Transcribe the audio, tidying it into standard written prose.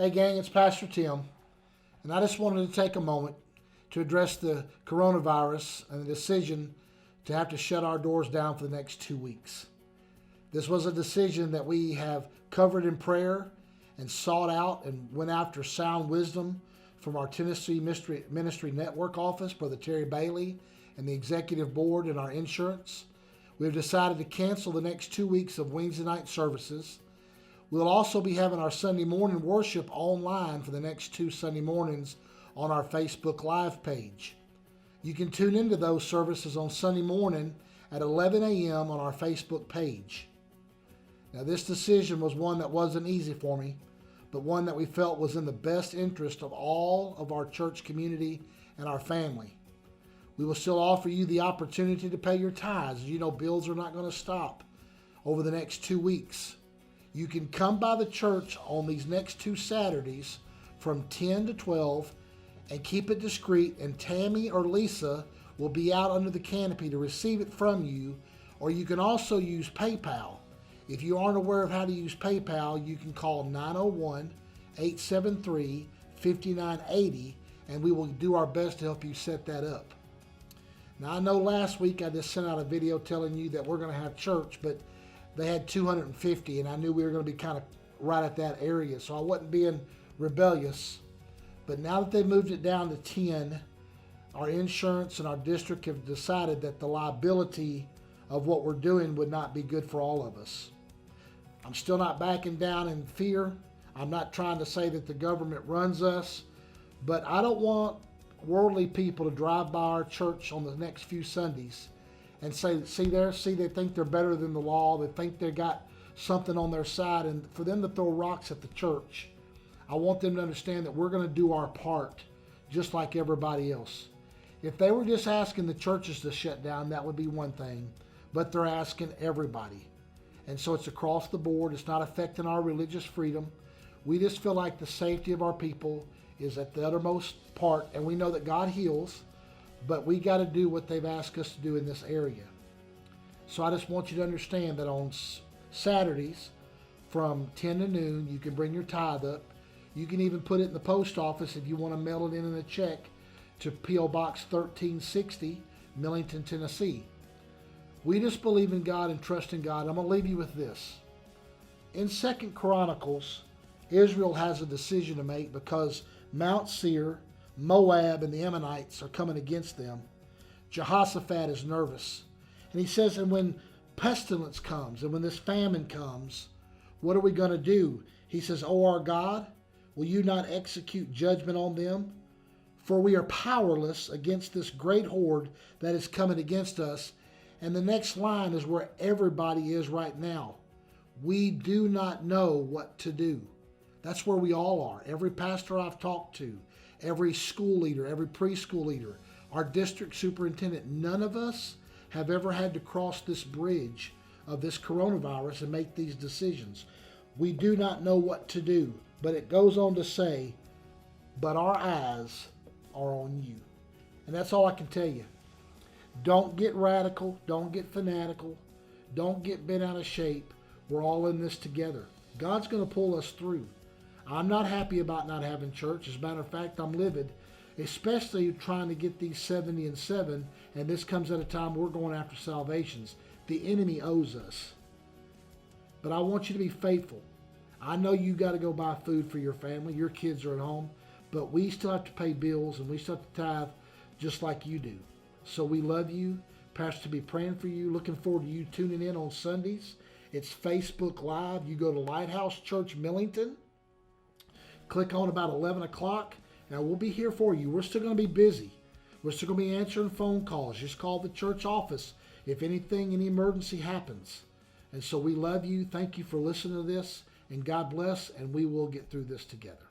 Hey gang, it's Pastor Tim, and I just wanted to take a moment to address the coronavirus and the decision to have to shut our doors down for the next 2 weeks. This was a decision that we have covered in prayer and sought out and went after sound wisdom from our Tennessee Ministry Network office, Brother Terry Bailey, and the executive board and our insurance. We have decided to cancel the next 2 weeks of Wednesday night services. We'll also be having our Sunday morning worship online for the next 2 Sunday mornings on our Facebook Live page. You can tune into those services on Sunday morning at 11 a.m. on our Facebook page. Now, this decision was one that wasn't easy for me, but one that we felt was in the best interest of all of our church community and our family. We will still offer you the opportunity to pay your tithes. You know, bills are not going to stop over the next 2 weeks. You can come by the church on these next 2 Saturdays from 10 to 12 and keep it discreet, and Tammy or Lisa will be out under the canopy to receive it from you, or you can also use PayPal. If you aren't aware of how to use PayPal, you can call 901-873-5980 and we will do our best to help you set that up. Now, I know last week I just sent out a video telling you that we're going to have church, but they had 250, and I knew we were going to be kind of right at that area, so I wasn't being rebellious. But now that they moved it down to 10, our insurance and our district have decided that the liability of what we're doing would not be good for all of us. I'm still not backing down in fear. I'm not trying to say that the government runs us, but I don't want worldly people to drive by our church on the next few Sundays and say, they think they're better than the law. They think they got something on their side, and for them to throw rocks at the church. I want them to understand that we're going to do our part just like everybody else. If they were just asking the churches to shut down, that would be one thing, but they're asking everybody. And so it's across the board. It's not affecting our religious freedom. We just feel like the safety of our people is at the uttermost part, and we know that God heals, but we got to do what they've asked us to do in this area. So I just want you to understand that on Saturdays from 10 to noon, you can bring your tithe up. You can even put it in the post office if you want to mail it in a check to P.O. Box 1360, Millington, Tennessee. We just believe in God and trust in God. I'm going to leave you with this. In 2 Chronicles, Israel has a decision to make because Mount Seir, Moab, and the Ammonites are coming against them. Jehoshaphat is nervous. And he says, and when pestilence comes, and when this famine comes, what are we going to do? He says, O our God, will you not execute judgment on them? For we are powerless against this great horde that is coming against us. And the next line is where everybody is right now. We do not know what to do. That's where we all are. Every pastor I've talked to, every school leader, every preschool leader, our district superintendent, none of us have ever had to cross this bridge of this coronavirus and make these decisions. We do not know what to do. But it goes on to say, but our eyes are on you. And that's all I can tell you. Don't get radical. Don't get fanatical. Don't get bent out of shape. We're all in this together. God's going to pull us through. I'm not happy about not having church. As a matter of fact, I'm livid, especially trying to get these 70 and 7, and this comes at a time we're going after salvations. The enemy owes us. But I want you to be faithful. I know you got to go buy food for your family. Your kids are at home, but we still have to pay bills, and we still have to tithe just like you do. So we love you. Pastor, to be praying for you. Looking forward to you tuning in on Sundays. It's Facebook Live. You go to Lighthouse Church Millington. Click on about 11 o'clock. Now, we'll be here for you. We're still going to be busy. We're still going to be answering phone calls. Just call the church office if any emergency happens. And so we love you. Thank you for listening to this. And God bless, and we will get through this together.